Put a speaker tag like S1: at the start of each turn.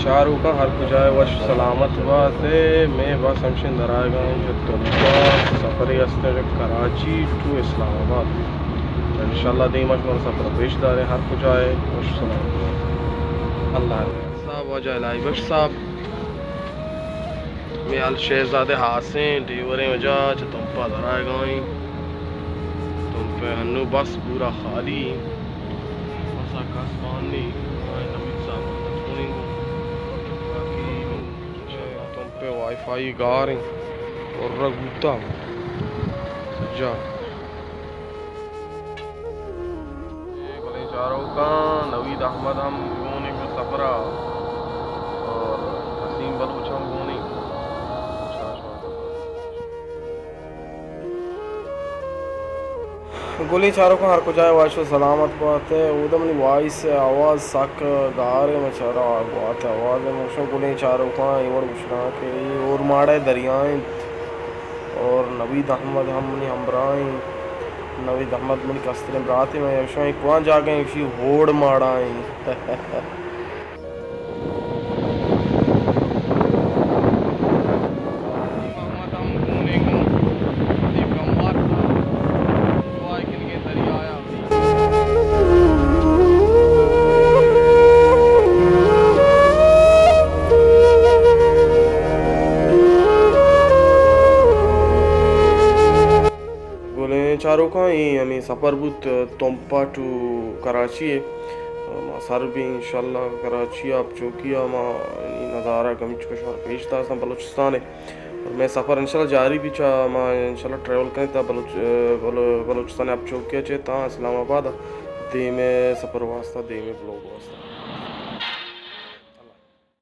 S1: चारों का हर कुजाए वश सलामत वास्ते मैं बस हमशिन दरागा जो तुम सफ़र हस्ते जो कराची टू इस्लामाबाद तो इंशाल्लाह दीमक मन सफ़र पेशदार हर कुजाए वश सलामत अल्लाह साहब वजह लाई बख्श साहब मैं अल शहजादे हासे ड्राइवरें वजह जो तुम पर दरागा तुम पे हन्नू बस पूरा खाली बस आकाश पानी पे वाईफाई गार और रगूता जा बोले चारों का नवीद अहमद हम गोनी पे सफरा और हसीम बलूच हम गोनी गोली चारों का हर कुछ आए वाशो सलामत बात है उदमनी वाइस आवाज़ सक गारे में चारा बात है आवाज़ है मुशो गोली चारों का इवर बुशरा के और माड़े दरियाएं और नवीद अहमद हमनी हमराई नवीद अहमद मुनी कस्तर बराती में यशो एक वहाँ जाके इसी होड़ माड़ाई चारों का यानी सफ़र बुत तोम्पा टू कराची है सर भी इंशाल्लाह कराची आप चौकिया माँ नज़ारा गमिच कुछ और पेशता था बलूचिस्तान है और मैं सफ़र इंशाल्लाह जारी भी चाह माँ इंशाल्लाह ट्रैवल करें था बलूचिस्तान आप चौकिया चाहे था इस्लामाबाद दे में सफ़र वास्ता दे में ब्लॉग वास्ता